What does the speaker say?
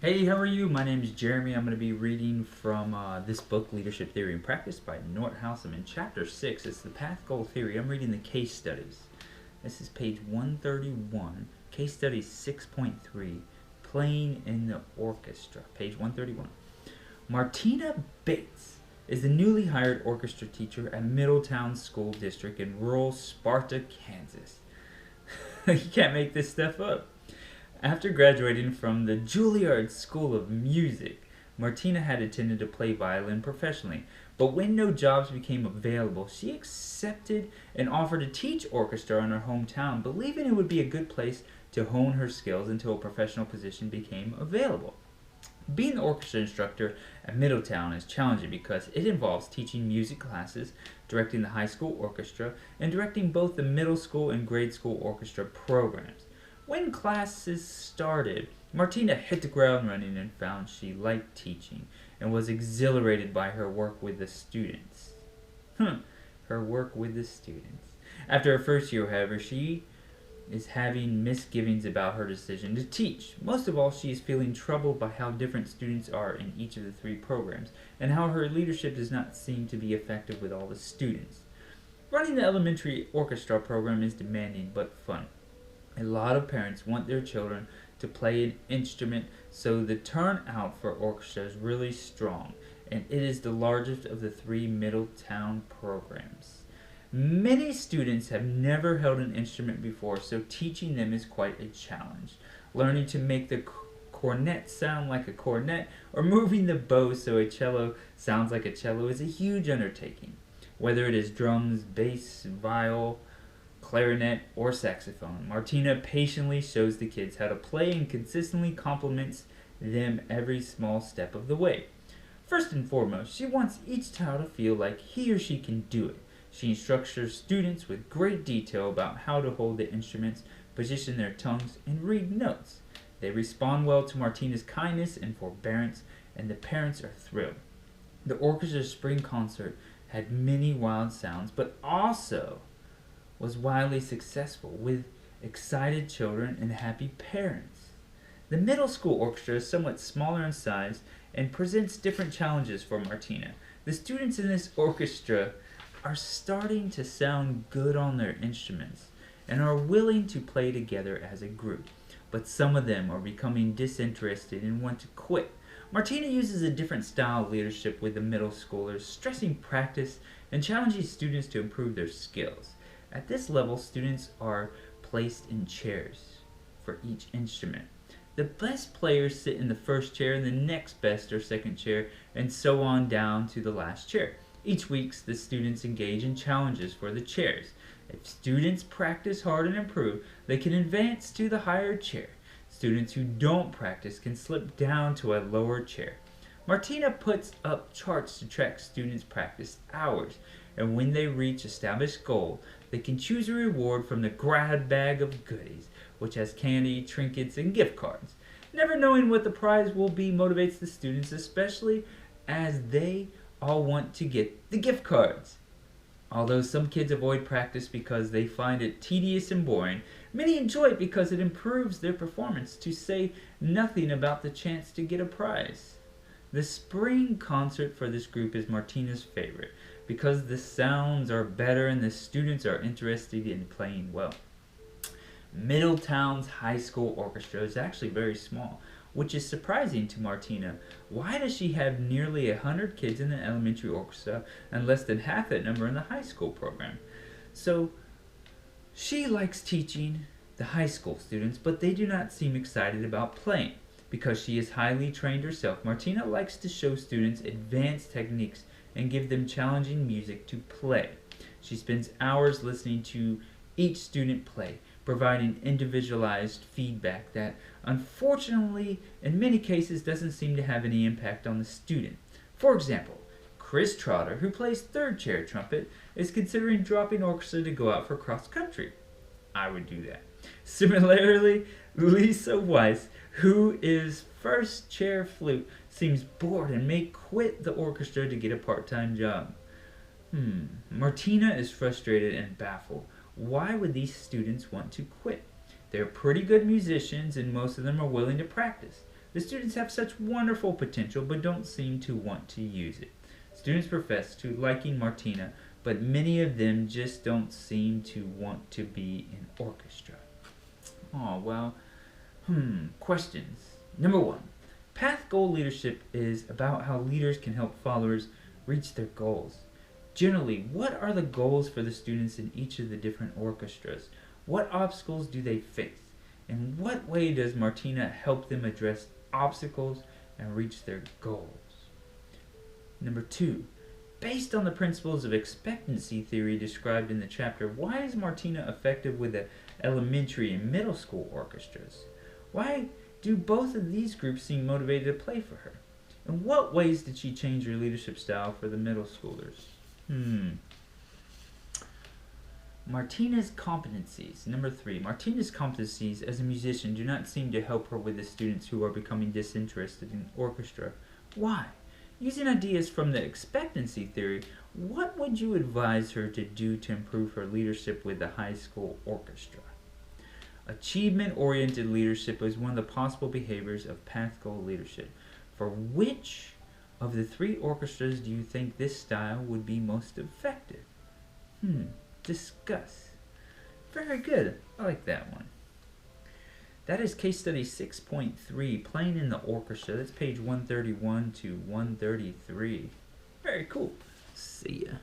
Hey, how are you? My name is Jeremy. I'm going to be reading from this book, Leadership Theory and Practice by Northouse. I'm in chapter 6. It's the Path Goal Theory. I'm reading the case studies. This is page 131, case study 6.3, Playing in the Orchestra, page 131. Martina Bates is the newly hired orchestra teacher at Middletown School District in rural Sparta, Kansas. You can't make this stuff up. After graduating from the Juilliard School of Music, Martina had intended to play violin professionally, but when no jobs became available, she accepted an offer to teach orchestra in her hometown, believing it would be a good place to hone her skills until a professional position became available. Being the orchestra instructor at Middletown is challenging because it involves teaching music classes, directing the high school orchestra, and directing both the middle school and grade school orchestra programs. When classes started, Martina hit the ground running and found she liked teaching and was exhilarated by her work with the students. Her work with the students. After her first year, however, she is having misgivings about her decision to teach. Most of all, she is feeling troubled by how different students are in each of the three programs and how her leadership does not seem to be effective with all the students. Running the elementary orchestra program is demanding but fun. A lot of parents want their children to play an instrument, so the turnout for orchestra is really strong, and it is the largest of the three Middletown programs. Many students have never held an instrument before, so teaching them is quite a challenge. Learning to make the cornet sound like a cornet, or moving the bow so a cello sounds like a cello is a huge undertaking. Whether it is drums, bass, viol, clarinet, or saxophone, Martina patiently shows the kids how to play and consistently compliments them every small step of the way. First and foremost, she wants each child to feel like he or she can do it. She instructs her students with great detail about how to hold the instruments, position their tongues, and read notes. They respond well to Martina's kindness and forbearance, and the parents are thrilled. The orchestra's spring concert had many wild sounds, but also was wildly successful, with excited children and happy parents. The middle school orchestra is somewhat smaller in size and presents different challenges for Martina. The students in this orchestra are starting to sound good on their instruments and are willing to play together as a group, but some of them are becoming disinterested and want to quit. Martina uses a different style of leadership with the middle schoolers, stressing practice and challenging students to improve their skills. At this level, students are placed in chairs for each instrument. The best players sit in the first chair, and the next best or second chair, and so on down to the last chair. Each week, the students engage in challenges for the chairs. If students practice hard and improve, they can advance to the higher chair. Students who don't practice can slip down to a lower chair. Martina puts up charts to track students' practice hours, and when they reach established goal, they can choose a reward from the grad bag of goodies, which has candy, trinkets, and gift cards. Never knowing what the prize will be motivates the students, especially as they all want to get the gift cards. Although some kids avoid practice because they find it tedious and boring, many enjoy it because it improves their performance, to say nothing about the chance to get a prize. The spring concert for this group is Martina's favorite because the sounds are better and the students are interested in playing well. Middletown's high school orchestra is actually very small, which is surprising to Martina. Why does she have nearly 100 kids in the elementary orchestra and less than half that number in the high school program? So she likes teaching the high school students, but they do not seem excited about playing. Because she is highly trained herself, Martina likes to show students advanced techniques and give them challenging music to play. She spends hours listening to each student play, providing individualized feedback that, unfortunately, in many cases doesn't seem to have any impact on the student. For example, Chris Trotter, who plays third chair trumpet, is considering dropping orchestra to go out for cross country. I would do that. Similarly, Lisa Weiss, who is first chair flute, seems bored and may quit the orchestra to get a part-time job. Martina is frustrated and baffled. Why would these students want to quit? They're pretty good musicians and most of them are willing to practice. The students have such wonderful potential but don't seem to want to use it. Students profess to liking Martina, but many of them just don't seem to want to be in orchestra. Oh, well, questions. Number 1. Path Goal Leadership is about how leaders can help followers reach their goals. Generally, what are the goals for the students in each of the different orchestras? What obstacles do they face? In what way does Martina help them address obstacles and reach their goals? Number 2. Based on the principles of expectancy theory described in the chapter, why is Martina effective with the elementary and middle school orchestras? Why do both of these groups seem motivated to play for her? In what ways did she change her leadership style for the middle schoolers? Martina's competencies. Number 3. Martina's competencies as a musician do not seem to help her with the students who are becoming disinterested in orchestra. Why? Using ideas from the expectancy theory, what would you advise her to do to improve her leadership with the high school orchestra? Achievement-oriented leadership is one of the possible behaviors of path goal leadership. For which of the 3 orchestras do you think this style would be most effective? Discuss. Very good. I like that one. That is case study 6.3, playing in the orchestra. That's page 131 to 133. Very cool. See ya.